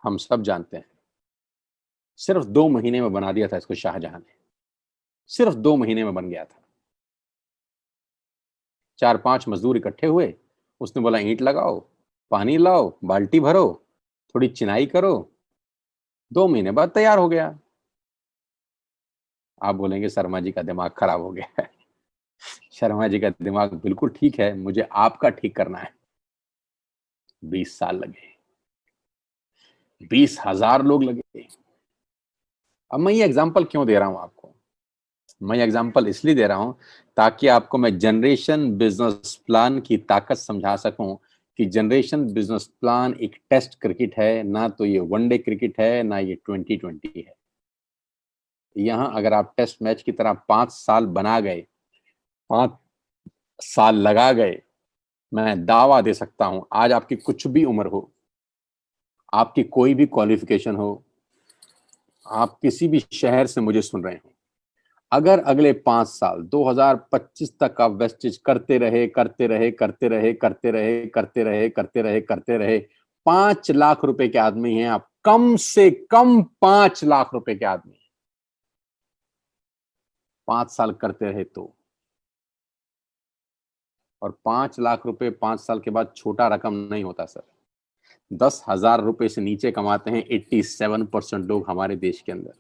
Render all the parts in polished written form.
हम सब जानते हैं। सिर्फ 2 महीने में बना दिया था इसको शाहजहां ने, सिर्फ 2 महीने में बन गया था। 4-5 मजदूर इकट्ठे हुए, उसने बोला ईंट लगाओ, पानी लाओ, बाल्टी भरो, थोड़ी चिनाई करो, 2 महीने बाद तैयार हो गया। आप बोलेंगे शर्मा जी का दिमाग खराब हो गया है। शर्मा जी का दिमाग बिल्कुल ठीक है, मुझे आपका ठीक करना है। 20 साल लगे, 20,000 लोग लगे। अब मैं ये एग्जाम्पल क्यों दे रहा हूं आपको? मैं एग्जाम्पल इसलिए दे रहा हूं ताकि आपको मैं जनरेशन बिजनेस प्लान की ताकत समझा सकूं कि जनरेशन बिजनेस प्लान एक टेस्ट क्रिकेट है, ना तो ये वनडे क्रिकेट है, ना ये 2020 है। यहां अगर आप टेस्ट मैच की तरह 5 साल बना गए, 5 साल लगा गए, मैं दावा दे सकता हूं, आज आपकी कुछ भी उम्र हो, आपकी कोई भी क्वालिफिकेशन हो, आप किसी भी शहर से मुझे सुन रहे हो, अगर अगले 5 साल 2025 तक आप वेस्टेज करते रहे करते रहे करते रहे करते रहे करते रहे करते रहे करते रहे, 5 लाख रुपए के आदमी हैं आप, कम से कम 5 लाख रुपए के आदमी, 5 साल करते रहे तो। और 5 लाख रुपए 5 साल के बाद छोटा रकम नहीं होता सर। 10,000 रुपए से नीचे कमाते हैं 87% लोग हमारे देश के अंदर।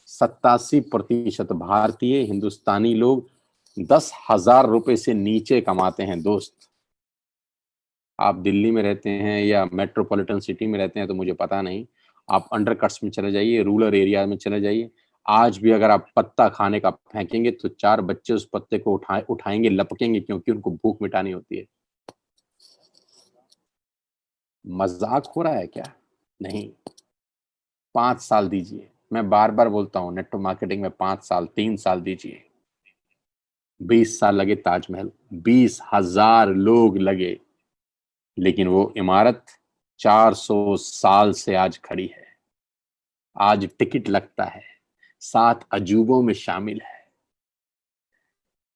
87% भारतीय हिंदुस्तानी लोग 10,000 रुपए से नीचे कमाते हैं दोस्त। आप दिल्ली में रहते हैं या मेट्रोपॉलिटन सिटी में रहते हैं तो मुझे पता नहीं, आप अंडरकट्स में चले जाइए, रूरल एरिया में चले जाइए, आज भी अगर आप पत्ता खाने का फेंकेंगे तो 4 बच्चे उस पत्ते को उठाएंगे, लपकेंगे, क्योंकि उनको भूख मिटानी होती है। मजाक हो रहा है क्या? नहीं। 5 साल दीजिए, मैं बार बार बोलता हूं, नेटवर्क मार्केटिंग में 5 साल, 3 साल दीजिए। 20 साल लगे ताजमहल, 20,000 लोग लगे, लेकिन वो इमारत 400 साल से आज खड़ी है। आज टिकट लगता है, 7 अजूबों में शामिल है।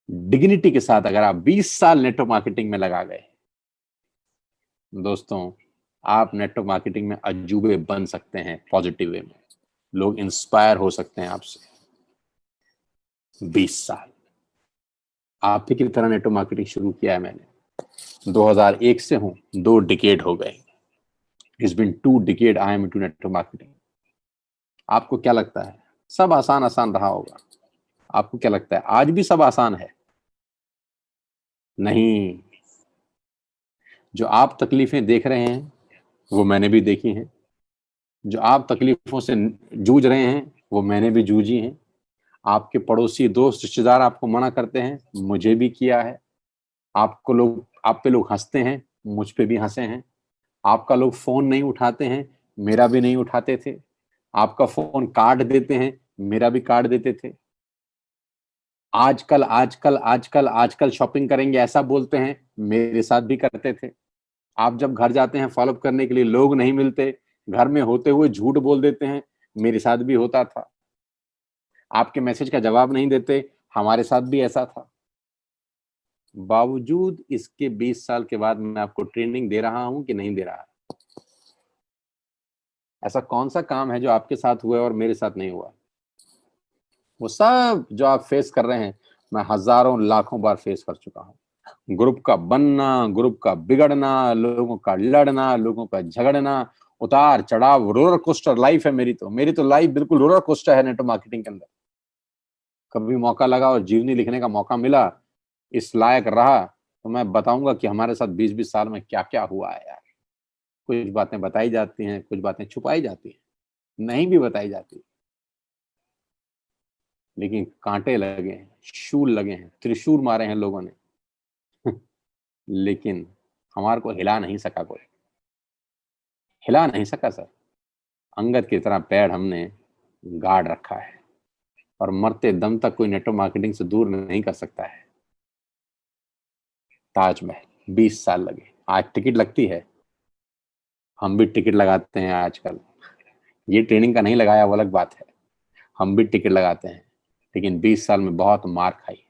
डिग्निटी के साथ अगर आप 20 साल नेटवर्क मार्केटिंग में लगा गए दोस्तों, आप नेटवर्क मार्केटिंग में अजूबे बन सकते हैं। पॉजिटिव वे में लोग इंस्पायर हो सकते हैं आपसे। 20 साल आप ही की तरह नेटवर्क मार्केटिंग शुरू किया है मैंने, 2001 से हूं, 2 डिकेड हो गए। It's been 2 decade I am into network marketing. आपको क्या लगता है सब आसान आसान रहा होगा? आपको क्या लगता है आज भी सब आसान है? नहीं। जो आप तकलीफें देख रहे हैं वो मैंने भी देखी हैं, जो आप तकलीफों से जूझ रहे हैं वो मैंने भी जूझी हैं। आपके पड़ोसी, दोस्त, रिश्तेदार आपको मना करते हैं, मुझे भी किया है। आप पे लोग हंसते हैं, मुझ पे भी हंसे हैं। आपका लोग फोन नहीं उठाते हैं, मेरा भी नहीं उठाते थे। आपका फोन काट देते हैं, मेरा भी काट देते थे। आजकल आजकल आजकल आजकल शॉपिंग करेंगे ऐसा बोलते हैं, मेरे साथ भी करते थे। आप जब घर जाते हैं फॉलोअप करने के लिए, लोग नहीं मिलते, घर में होते हुए झूठ बोल देते हैं, मेरे साथ भी होता था। आपके मैसेज का जवाब नहीं देते, हमारे साथ भी ऐसा था। बावजूद इसके 20 साल के बाद मैं आपको ट्रेनिंग दे रहा हूं कि नहीं दे रहा? ऐसा कौन सा काम है जो आपके साथ हुआ और मेरे साथ नहीं हुआ? वो सब जो आप फेस कर रहे हैं, मैं हजारों लाखों बार फेस कर चुका हूं। ग्रुप का बनना, ग्रुप का बिगड़ना, लोगों का लड़ना, लोगों का झगड़ना, उतार चढ़ाव, रोलर कोस्टर लाइफ है मेरी तो लाइफ बिल्कुल रोलर कोस्टर है नेटवर्क मार्केटिंग के अंदर। कभी मौका लगा और जीवनी लिखने का मौका मिला, इस लायक रहा, तो मैं बताऊंगा कि हमारे साथ 20-20 साल में क्या क्या हुआ है यार। कुछ बातें बताई जाती हैं, कुछ बातें छुपाई जाती हैं, नहीं भी बताई जाती, लेकिन कांटे लगे हैं, शूल लगे हैं, त्रिशूल मारे हैं लोगों ने। लेकिन हमारे को हिला नहीं सका कोई, हिला नहीं सका सर। अंगद की तरह पैर हमने गाड़ रखा है, और मरते दम तक कोई नेटवर्क मार्केटिंग से दूर नहीं कर सकता है। ताजमहल 20 साल लगे, आज टिकट लगती है, हम भी टिकट लगाते हैं आजकल। ये ट्रेनिंग का नहीं लगाया वो अलग बात है, हम भी टिकट लगाते हैं, लेकिन 20 साल में बहुत मार खाई।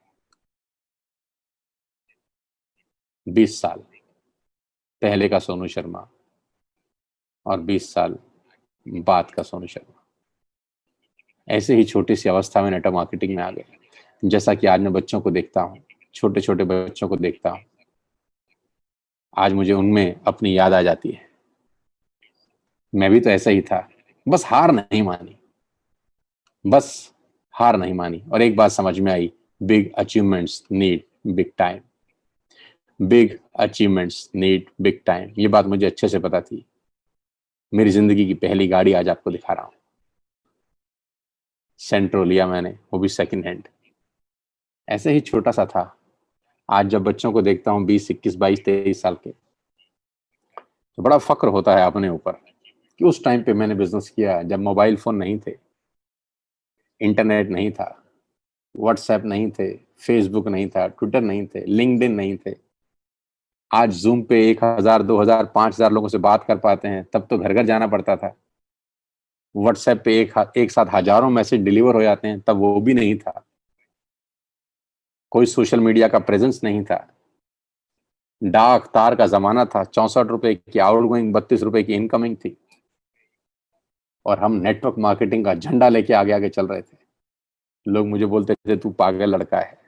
20 साल पहले का सोनू शर्मा और 20 साल बात का सोनू शर्मा। ऐसे ही छोटी सी अवस्था में नेटवर्क मार्केटिंग में आ गए। जैसा कि आज मैं बच्चों को देखता हूँ, छोटे छोटे बच्चों को देखता हूँ, आज मुझे उनमें अपनी याद आ जाती है। मैं भी तो ऐसा ही था, बस हार नहीं मानी, बस हार नहीं मानी। और एक बात समझ में आई, big achievements need big time, big achievements need big time. ये बात मुझे अच्छे से पता थी। मेरी जिंदगी की पहली गाड़ी आज आपको दिखा रहा हूं। सेंट्रो लिया मैंने, वो भी सेकंड हैंड। ऐसे ही छोटा सा था। आज जब बच्चों को देखता हूं 20, 21, 22, 23 साल के, तो बड़ा फक्र होता है अपने ऊपर कि उस टाइम पे मैंने बिजनेस किया जब मोबाइल फोन नहीं थे, इंटरनेट नहीं था, व्हाट्सएप नहीं थे, फेसबुक नहीं था, ट्विटर नहीं थे, लिंक्डइन नहीं थे। आज जूम पे 1000, 2000, 5000 लोगों से बात कर पाते हैं, तब तो घर घर जाना पड़ता था। व्हाट्सएप पे एक साथ हजारों मैसेज डिलीवर हो जाते हैं, तब वो भी नहीं था। कोई सोशल मीडिया का प्रेजेंस नहीं था। डाक तार का जमाना था, 64 रुपए की आउटगोइंग, 32 रुपए की इनकमिंग थी। और हम नेटवर्क मार्केटिंग का झंडा लेके आगे आगे चल रहे थे। लोग मुझे बोलते थे, तू पागल लड़का है,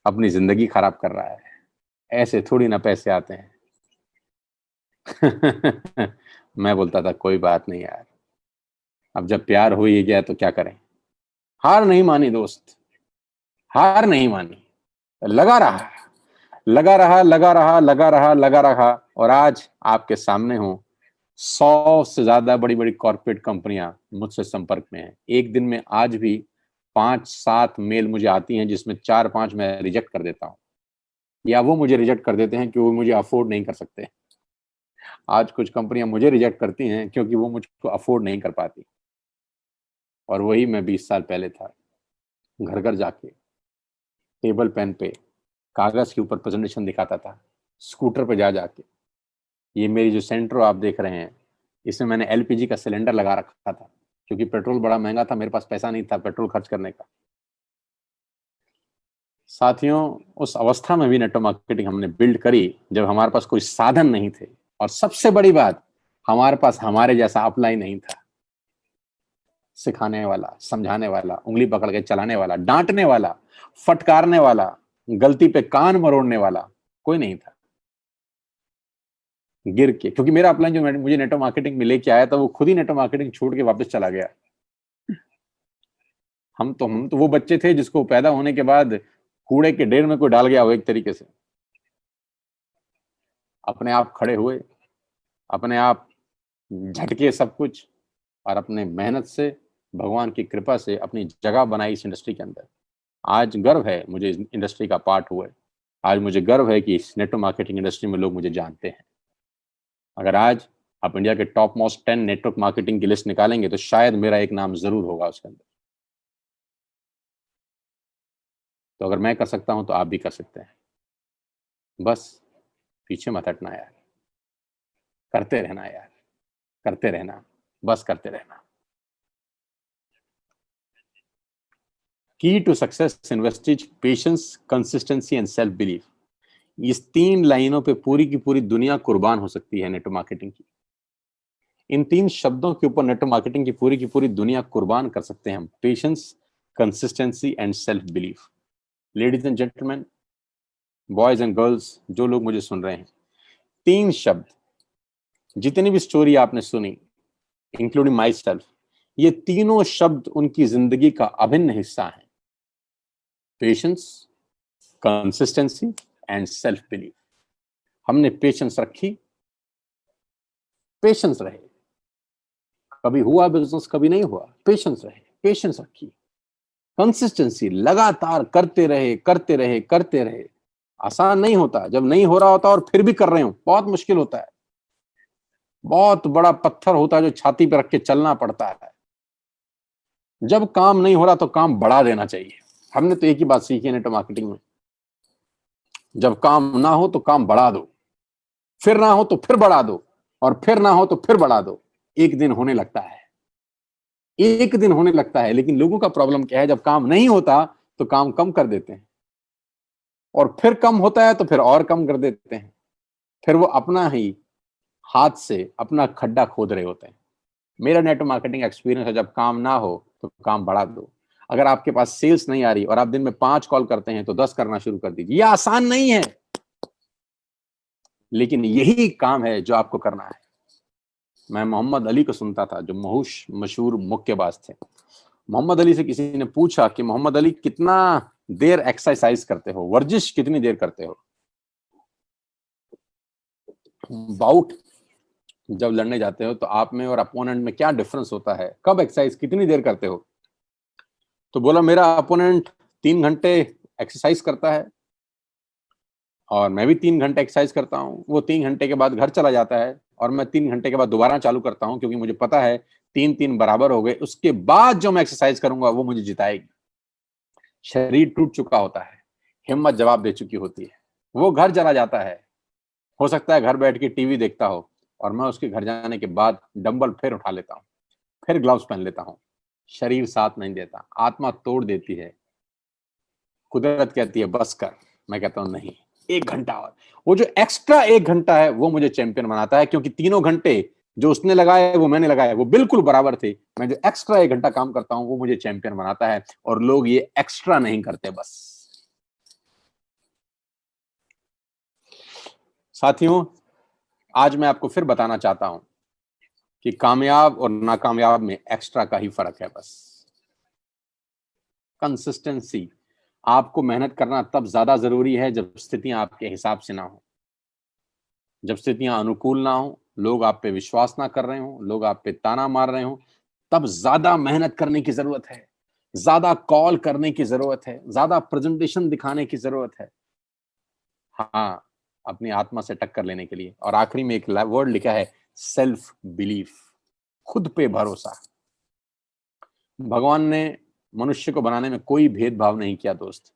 अपनी जिंदगी खराब कर रहा है, ऐसे थोड़ी ना पैसे आते हैं। मैं बोलता था कोई बात नहीं यार, अब जब प्यार हो ही गया तो क्या करें। हार नहीं मानी दोस्त, हार नहीं मानी, लगा रहा, लगा रहा, लगा रहा, लगा रहा, लगा रहा। और आज आपके सामने हूं। 100 से ज्यादा बड़ी बड़ी कॉर्पोरेट कंपनियां मुझसे संपर्क में हैं। एक दिन में आज भी 5-7 मेल मुझे आती हैं, जिसमें 4-5 मैं रिजेक्ट कर देता हूं, या वो मुझे रिजेक्ट कर देते हैं कि वो मुझे अफोर्ड नहीं कर सकते। आज कुछ कंपनियां मुझे रिजेक्ट करती हैं क्योंकि वो मुझको अफोर्ड नहीं कर पाती। और वही मैं 20 साल पहले था, घर घर जाके टेबल पेन पे कागज के ऊपर प्रेजेंटेशन दिखाता था, स्कूटर पे जा जाके। ये मेरी जो सेंट्रो आप देख रहे हैं, इसमें मैंने एलपीजी का सिलेंडर लगा रखा था, क्योंकि पेट्रोल बड़ा महंगा था, मेरे पास पैसा नहीं था पेट्रोल खर्च करने का। साथियों, उस अवस्था में भी नेटवर्क मार्केटिंग हमने बिल्ड करी जब हमारे पास कोई साधन नहीं थे। और सबसे बड़ी बात, हमारे पास हमारे जैसा अपलाइन नहीं था, सिखाने वाला, समझाने वाला, उंगली पकड़ के चलाने वाला, डांटने वाला, फटकारने वाला, गलती पे कान मरोड़ने वाला कोई नहीं था। गिर के, क्योंकि मेरा अपलाइन जो मुझे नेटवर्क मार्केटिंग में लेके आया था, वो खुद ही नेटवर्क मार्केटिंग छोड़ के वापस चला गया। हम तो वो बच्चे थे जिसको पैदा होने के बाद कूड़े के ढेर में कोई डाल गया हो एक तरीके से। अपने आप खड़े हुए, अपने आप झटके सब कुछ, और अपने मेहनत से, भगवान की कृपा से अपनी जगह बनाई इस इंडस्ट्री के अंदर। आज गर्व है मुझे इस इंडस्ट्री का पार्ट हुए। आज मुझे गर्व है कि इस नेटवर्क मार्केटिंग इंडस्ट्री में लोग मुझे जानते हैं। अगर आज आप इंडिया के टॉप मोस्ट 10 नेटवर्क मार्केटिंग की लिस्ट निकालेंगे तो शायद मेरा एक नाम जरूर होगा उसके अंदर। तो अगर मैं कर सकता हूं तो आप भी कर सकते हैं। बस पीछे मत हटना यार, करते रहना यार, करते रहना, बस करते रहना। Key to success invests patience, consistency and self belief. इस 3 लाइनों पे पूरी की पूरी दुनिया कुर्बान हो सकती है नेटवर्क मार्केटिंग की। इन 3 शब्दों के ऊपर नेटवर्क मार्केटिंग की पूरी दुनिया कुर्बान कर सकते हैं हम। Patience, consistency and self belief. Ladies and gentleman, boys and girls, जो लोग मुझे सुन रहे हैं, 3 शब्द, जितनी भी स्टोरी आपने सुनी, इंक्लूडिंग माई सेल्फ, ये तीनों शब्द उनकी जिंदगी का अभिन्न हिस्सा है। Patience, consistency and self belief. हमने पेशेंस रखी, पेशेंस रहे, कभी हुआ बिजनेस कभी नहीं हुआ, पेशेंस रहे, पेशेंस रखी, कंसिस्टेंसी, लगातार करते रहे, करते रहे, करते रहे। आसान नहीं होता, जब नहीं हो रहा होता और फिर भी कर रहे हो बहुत मुश्किल होता है। बहुत बड़ा पत्थर होता है जो छाती पे रख के चलना पड़ता है। जब काम नहीं हो रहा तो काम बढ़ा देना चाहिए। हमने तो एक ही बात सीखी है नेटवर्क मार्केटिंग में, जब काम ना हो तो काम बढ़ा दो, फिर ना हो तो फिर बढ़ा दो, और फिर ना हो तो फिर बढ़ा दो। एक दिन होने लगता है, एक दिन होने लगता है। लेकिन लोगों का प्रॉब्लम क्या है, जब काम नहीं होता तो काम कम कर देते हैं, और फिर कम होता है तो फिर और कम कर देते हैं। फिर वो अपना ही हाथ से अपना खड्डा खोद रहे होते हैं। मेरा नेटवर्क मार्केटिंग एक्सपीरियंस है, जब काम ना हो तो काम बढ़ा दो। अगर आपके पास सेल्स नहीं आ रही और आप दिन में 5 कॉल करते हैं तो 10 करना शुरू कर दीजिए। यह आसान नहीं है, लेकिन यही काम है जो आपको करना है। मैं मोहम्मद अली को सुनता था, जो मशहूर मुक्केबाज थे। मोहम्मद अली से किसी ने पूछा कि मोहम्मद अली, कितना देर एक्सरसाइज करते हो, वर्जिश कितनी देर करते हो? बाउट जब लड़ने जाते हो तो आप में और अपोनेंट में क्या डिफरेंस होता है, कब एक्सरसाइज कितनी देर करते हो? तो बोला, मेरा अपोनेंट 3 घंटे एक्सरसाइज करता है और मैं भी 3 घंटे एक्सरसाइज करता हूँ। वो 3 घंटे के बाद घर चला जाता है और मैं 3 घंटे के बाद दोबारा चालू करता हूँ, क्योंकि मुझे पता है 3-3 बराबर हो गए। उसके बाद जो मैं एक्सरसाइज करूंगा वो मुझे जिताएगी। शरीर टूट चुका होता है, हिम्मत जवाब दे चुकी होती है। वो घर चला जाता है, हो सकता है घर बैठ के टीवी देखता हो, और मैं उसके घर जाने के बाद डंबल फिर उठा लेता हूँ, फिर ग्लव्स पहन लेता हूँ। शरीर साथ नहीं देता, आत्मा तोड़ देती है। कुदरत कहती है बस कर, मैं कहता हूं नहीं, 1 घंटा और। वो जो एक्स्ट्रा 1 घंटा है वो मुझे चैंपियन बनाता है, क्योंकि तीनों घंटे जो उसने लगाए वो मैंने लगाए, वो बिल्कुल बराबर थे। मैं जो एक्स्ट्रा 1 घंटा काम करता हूं वो मुझे चैंपियन बनाता है, और लोग ये एक्स्ट्रा नहीं करते। बस साथियों, आज मैं आपको फिर बताना चाहता हूं कि कामयाब और नाकामयाब में एक्स्ट्रा का ही फर्क है। बस कंसिस्टेंसी। आपको मेहनत करना तब ज्यादा जरूरी है जब स्थितियां आपके हिसाब से ना हो, जब स्थितियां अनुकूल ना हो, लोग आप पे विश्वास ना कर रहे हो, लोग आप पे ताना मार रहे हो, तब ज्यादा मेहनत करने की जरूरत है, ज्यादा कॉल करने की जरूरत है, ज्यादा प्रेजेंटेशन दिखाने की जरूरत है। हाँ, अपनी आत्मा से टक्कर लेने के लिए। और आखिरी में एक वर्ड लिखा है, सेल्फ बिलीफ, खुद पे भरोसा। भगवान ने मनुष्य को बनाने में कोई भेदभाव नहीं किया दोस्त।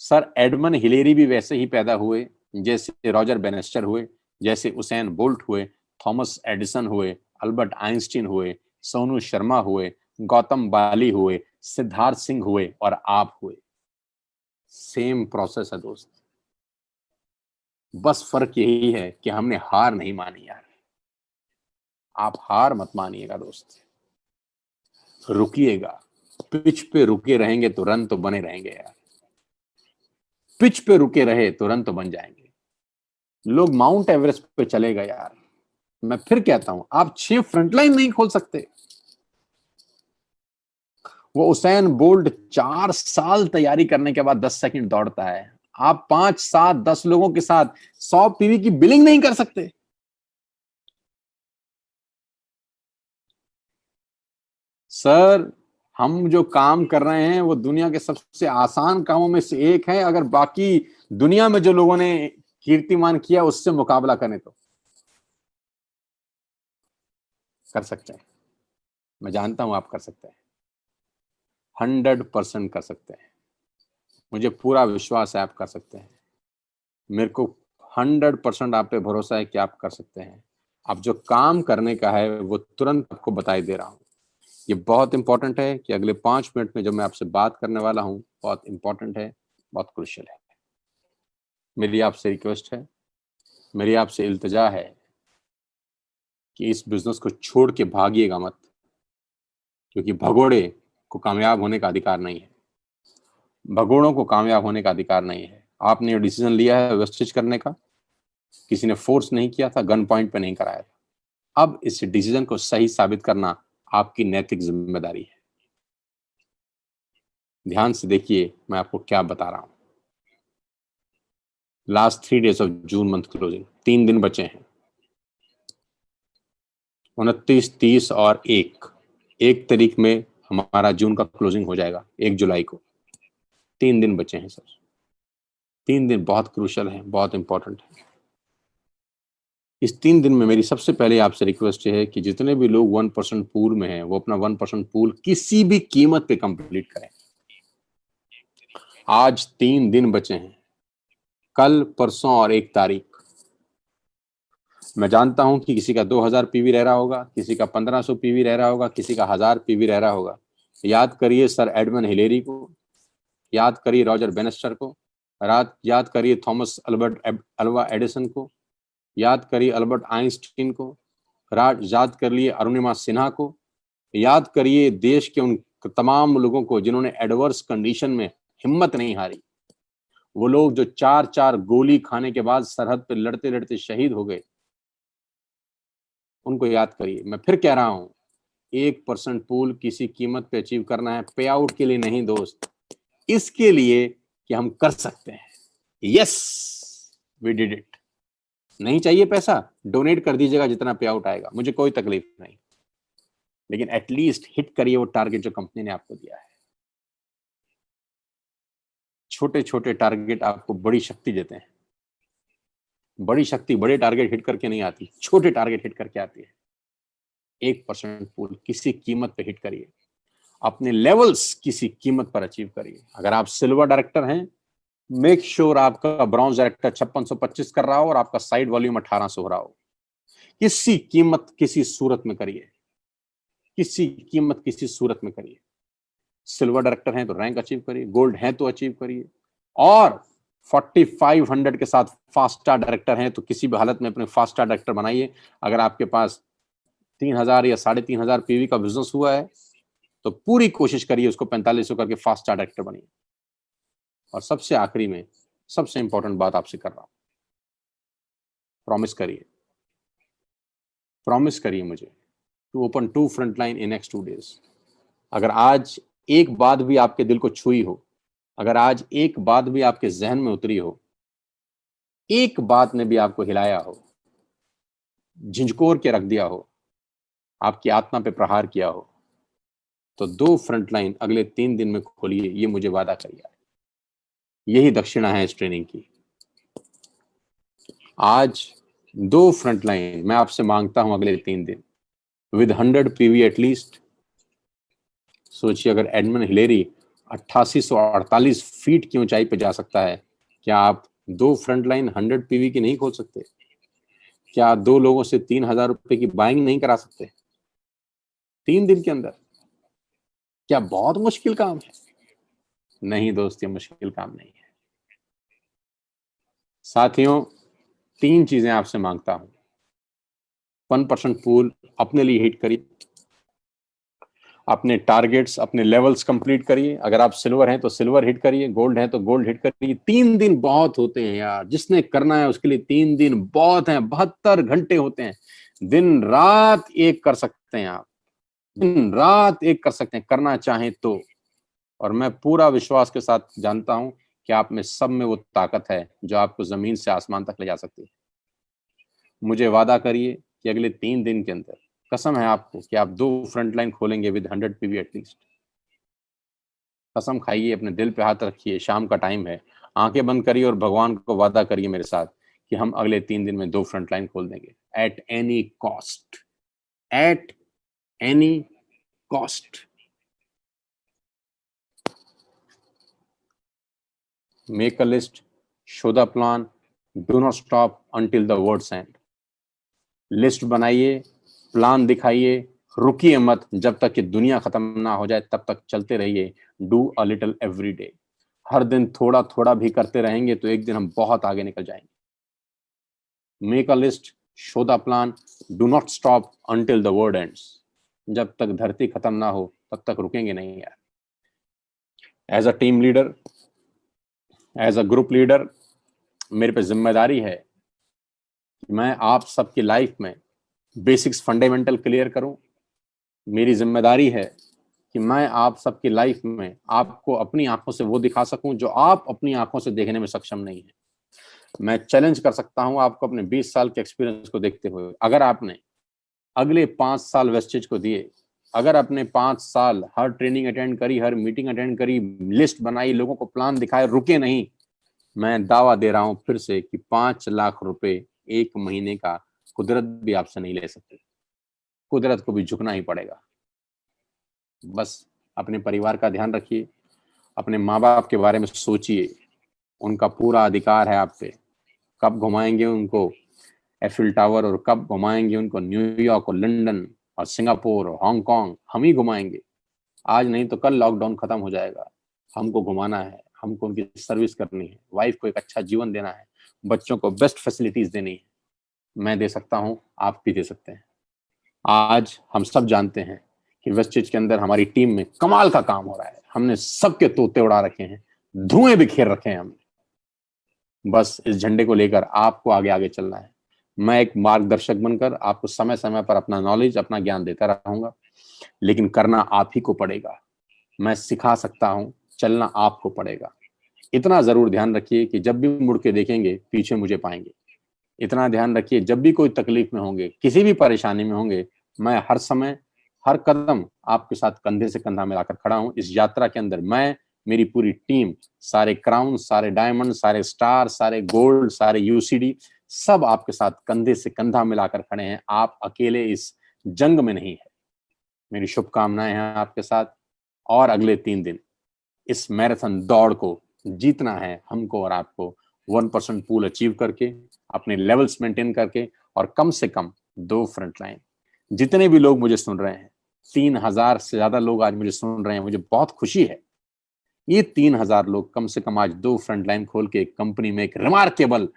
सर एडमंड हिलेरी भी वैसे ही पैदा हुए जैसे रॉजर बेनेस्टर हुए, जैसे उसेन बोल्ट हुए, थॉमस एडिसन हुए, अल्बर्ट आइंस्टीन हुए, सोनू शर्मा हुए, गौतम बाली हुए, सिद्धार्थ सिंह हुए, और आप हुए। सेम प्रोसेस है दोस्त। बस फर्क यही है कि हमने हार नहीं मानी यार। आप हार मत मानिएगा दोस्त, रुकिएगा। पिच पे रुके रहेंगे तो रन तो बने रहेंगे यार। पिच पे रुके रहे तो रन तो बन जाएंगे। लोग माउंट एवरेस्ट पे चले गए यार। मैं फिर कहता हूं, आप 6 फ्रंटलाइन नहीं खोल सकते। वो उसेन बोल्ट 4 साल तैयारी करने के बाद 10 सेकंड दौड़ता है। आप 5, 7, 10 लोगों के साथ 100 पीवी की बिलिंग नहीं कर सकते। सर, हम जो काम कर रहे हैं वो दुनिया के सबसे आसान कामों में से एक है, अगर बाकी दुनिया में जो लोगों ने कीर्तिमान किया उससे मुकाबला करें तो कर सकते हैं। मैं जानता हूं आप कर सकते हैं, 100% कर सकते हैं। मुझे पूरा विश्वास है आप कर सकते हैं। मेरे को 100% आप पे भरोसा है कि आप कर सकते हैं। अब जो काम करने का है वो तुरंत आपको बताई दे रहा हूं। ये बहुत इंपॉर्टेंट है कि अगले 5 मिनट में जो मैं आपसे बात करने वाला हूं, बहुत इंपॉर्टेंट है, बहुत क्रुशियल है। मेरी आपसे रिक्वेस्ट है, मेरी आपसे इल्तिजा है कि इस बिजनेस को छोड़ के भागिएगा मत, क्योंकि भगोड़े को कामयाब होने का अधिकार नहीं है। भगोड़ों को कामयाब होने का अधिकार नहीं है। आपने डिसीजन लिया है वेस्टेज करने का, किसी ने फोर्स नहीं किया था, गन पॉइंट पे नहीं कराया था। अब इस डिसीजन को सही साबित करना आपकी नैतिक जिम्मेदारी है। ध्यान से देखिए मैं आपको क्या बता रहा हूं। Last 3 days of June month closing, 3 दिन बचे हैं। 29, 30 और 1 तारीख में हमारा जून का क्लोजिंग हो जाएगा, 1 जुलाई को। 3 दिन बचे हैं सर। 3 दिन बहुत क्रूशल है, बहुत इंपॉर्टेंट है। इस 3 दिन में मेरी सबसे पहले आपसे रिक्वेस्ट है कि जितने भी लोग 1% पूल में हैं वो अपना 1% पूल किसी भी कीमत पे कंप्लीट करें। आज 3 दिन बचे हैं, कल, परसों और 1 तारीख। मैं जानता हूं कि किसी का 2000 पीवी रह रहा होगा, किसी का 1500 पीवी रह रहा होगा, किसी का 1000 पीवी रह रहा होगा। याद करिए सर एडमंड हिलेरी को, याद करिए रॉजर बेनेस्टर को, याद करिए थॉमस अल्वा एडिसन को, याद करिए अल्बर्ट आइंस्टीन को, याद कर लिए अरुणिमा सिन्हा को, याद करिए देश के उन तमाम लोगों को जिन्होंने एडवर्स कंडीशन में हिम्मत नहीं हारी। वो लोग जो 4-4 गोली खाने के बाद सरहद पे लड़ते लड़ते शहीद हो गए, उनको याद करिए। मैं फिर कह रहा हूं, 1% पूल किसी कीमत पे अचीव करना है, पे आउट के लिए नहीं दोस्त, इसके लिए कि हम कर सकते हैं। Yes, we did it. नहीं चाहिए पैसा, डोनेट कर दीजिएगा जितना पे आउट आएगा, मुझे कोई तकलीफ नहीं, लेकिन एटलीस्ट हिट करिए वो टारगेट जो कंपनी ने आपको दिया है। छोटे छोटे टारगेट आपको बड़ी शक्ति देते हैं। बड़ी शक्ति बड़े टारगेट हिट करके नहीं आती, छोटे टारगेट हिट करके आती है। 1% पूल किसी कीमत पे हिट करिए, अपने लेवल्स किसी कीमत पर अचीव करिए। अगर आप सिल्वर डायरेक्टर हैं, मेक श्योर आपका ब्रॉन्ज डायरेक्टर 5625 कर रहा हो और आपका साइड वॉल्यूम 1800 हो रहा हो। किसी कीमत किसी सूरत में करिए, किसी कीमत किसी सूरत में करिए। सिल्वर डायरेक्टर हैं तो रैंक अचीव करिए, गोल्ड हैं तो अचीव करिए, और 4500 के साथ फास्ट स्टार डायरेक्टर हैं तो किसी भी हालत में अपने फास्ट स्टार डायरेक्टर बनाइए। अगर आपके पास 3000 या 3500 पीवी का बिजनेस हुआ है तो पूरी कोशिश करिए उसको 4500 करके फास्ट स्टार डायरेक्टर बनिए। और सबसे आखिरी में सबसे इंपॉर्टेंट बात आपसे कर रहा हूं, प्रॉमिस करिए, प्रॉमिस करिए मुझे to open 2 front line in next 2 days. अगर आज एक बात भी आपके दिल को छुई हो, अगर आज एक बात भी आपके जहन में उतरी हो, एक बात ने भी आपको हिलाया हो, झिझकोर के रख दिया हो, आपकी आत्मा पे प्रहार किया हो, तो 2 फ्रंट लाइन अगले 3 दिन में खोलिए, ये मुझे वादा करिए। यही दक्षिणा है इस ट्रेनिंग की। आज 2 फ्रंट लाइन मैं आपसे मांगता हूं अगले 3 दिन विद 100 पीवी एटलीस्ट। सोचिए, अगर एडमंड हिलेरी 8848 फीट की ऊंचाई पे जा सकता है, क्या आप 2 फ्रंट लाइन 100 पीवी की नहीं खोल सकते? क्या आप 2 लोगों से 3000 रुपए की बाइंग नहीं करा सकते 3 दिन के अंदर? क्या बहुत मुश्किल काम है? नहीं दोस्त, ये मुश्किल काम नहीं है। साथियों, 3 चीजें आपसे मांगता हूं। 1% पूल अपने लिए हिट करिए, अपने टारगेट्स अपने लेवल्स कंप्लीट करिए। अगर आप सिल्वर हैं तो सिल्वर हिट करिए, गोल्ड है तो गोल्ड हिट करिए। 3 दिन बहुत होते हैं यार, जिसने करना है उसके लिए 3 दिन बहुत हैं। 72 घंटे होते हैं, दिन रात एक कर सकते हैं आप, दिन रात एक कर सकते हैं, करना चाहें तो। और मैं पूरा विश्वास के साथ जानता हूं कि आप में सब में वो ताकत है जो आपको जमीन से आसमान तक ले जा सकती है। मुझे वादा करिए कि अगले 3 दिन के अंदर, कसम है आपको, कि आप 2 फ्रंट लाइन खोलेंगे विद 100 पीवी एटलीस्ट। कसम खाइए, अपने दिल पे हाथ रखिए, शाम का टाइम है, आंखें बंद करिए और भगवान को वादा करिए मेरे साथ कि हम अगले 3 दिन में 2 फ्रंट लाइन खोल देंगे, at any cost, at any cost. Make a list, show the plan, do not stop until the words and. List बनाइए, प्लान दिखाइए, रुकिए मत जब तक कि दुनिया खत्म ना हो जाए, तब तक चलते रहिए। Do a little every day. हर दिन थोड़ा थोड़ा भी करते रहेंगे तो एक दिन हम बहुत आगे निकल जाएंगे। Make a list, show the plan, do not stop until the world ends. जब तक धरती खत्म ना हो तब तक रुकेंगे नहीं यार। As a team leader, as a group leader, मेरे पे जिम्मेदारी है कि मैं आप सबकी लाइफ में बेसिक्स फंडामेंटल क्लियर करूं। मेरी जिम्मेदारी है कि मैं आप सबकी लाइफ में आपको अपनी आंखों से वो दिखा सकूं जो आप अपनी आंखों से देखने में सक्षम नहीं है। मैं चैलेंज कर सकता हूं आपको अपने 20 साल के एक्सपीरियंस को देखते हुए, अगर आपने अगले 5 साल वेस्टेज को दिए, अगर आपने 5 साल हर ट्रेनिंग अटेंड करी, हर मीटिंग अटेंड करी, लिस्ट बनाई, लोगों को प्लान दिखाए, रुके नहीं, मैं दावा दे रहा हूं फिर से कि 5 लाख रुपए 1 महीने का कुदरत भी आपसे नहीं ले सकते। कुदरत को भी झुकना ही पड़ेगा। बस अपने परिवार का ध्यान रखिए, अपने माँ बाप के बारे में सोचिए, उनका पूरा अधिकार है आप पे। कब घुमाएंगे उनको एफिल टावर, और कब घुमाएंगे उनको न्यूयॉर्क और लंदन और सिंगापुर और हांगकांग, हम ही घुमाएंगे। आज नहीं तो कल लॉकडाउन खत्म हो जाएगा। हमको घुमाना है, हमको उनकी सर्विस करनी है, वाइफ को एक अच्छा जीवन देना है, बच्चों को बेस्ट फैसिलिटीज देनी है। मैं दे सकता हूँ, आप भी दे सकते हैं। आज हम सब जानते हैं कि वेस्टेज के अंदर हमारी टीम में कमाल का काम हो रहा है। हमने सबके तोते उड़ा रखे हैं, धुएं बिखेर रखे हैं हमने। बस इस झंडे को लेकर आपको आगे आगे चलना है। मैं एक मार्गदर्शक बनकर आपको समय समय पर अपना नॉलेज, अपना ज्ञान देता रहूंगा, लेकिन करना आप ही को पड़ेगा। मैं सिखा सकता हूं, चलना आपको पड़ेगा। इतना जरूर ध्यान रखिए कि जब भी मुड़ के देखेंगे पीछे मुझे पाएंगे। इतना ध्यान रखिए जब भी कोई तकलीफ में होंगे, किसी भी परेशानी में होंगे, मैं हर समय, हर कदम आपके साथ कंधे से कंधा मिलाकर खड़ा हूं। इस यात्रा के अंदर मैं, मेरी पूरी टीम, सारे क्राउन, सारे डायमंड, सारे स्टार, सारे गोल्ड, सारे यूसीडी, सब आपके साथ कंधे से कंधा मिलाकर खड़े हैं। आप अकेले इस जंग में नहीं है। मेरी शुभकामनाएं हैं आपके साथ। और अगले 3 दिन इस मैराथन दौड़ को जीतना है हमको और आपको, 1% पूल अचीव करके, अपने लेवल्स मेंटेन करके, और कम से कम 2 फ्रंट लाइन। जितने भी लोग मुझे सुन रहे हैं, 3,000 से ज्यादा लोग आज मुझे सुन रहे हैं, मुझे बहुत खुशी है। ये 3,000 लोग कम से कम आज 2 फ्रंट लाइन खोल के कंपनी में एक रिमार्केबल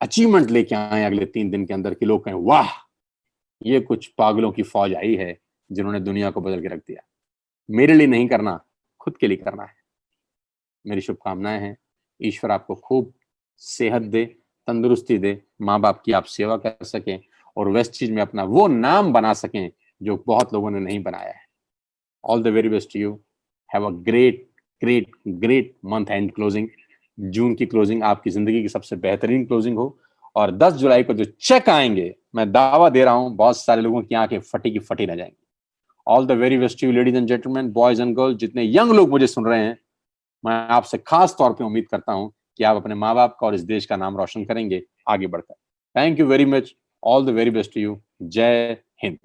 अचीवमेंट लेके आए अगले 3 दिन के अंदर, कि लोग कहें वाह, ये कुछ पागलों की फौज आई है जिन्होंने दुनिया को बदल के रख दिया। मेरे लिए नहीं करना, खुद के लिए करना है। मेरी शुभकामनाएं हैं। ईश्वर आपको खूब सेहत दे, तंदुरुस्ती दे, माँ बाप की आप सेवा कर सकें, और वेस्ट चीज में अपना वो नाम बना सकें जो बहुत लोगों ने नहीं बनाया है। All the very best to you. Have a great great great month and closing. जून की क्लोजिंग आपकी जिंदगी की सबसे बेहतरीन क्लोजिंग हो। और 10 जुलाई को जो चेक आएंगे, मैं दावा दे रहा हूं बहुत सारे लोगों की आंखें फटी की फटी रह जाएंगी। All the very best to you ladies and gentleman, boys and girls, जितने यंग लोग मुझे सुन रहे हैं, मैं आपसे खास तौर पे उम्मीद करता हूं कि आप अपने माँ बाप का और इस देश का नाम रोशन करेंगे आगे बढ़कर। Thank you very much. All the very best to you. जय हिंद।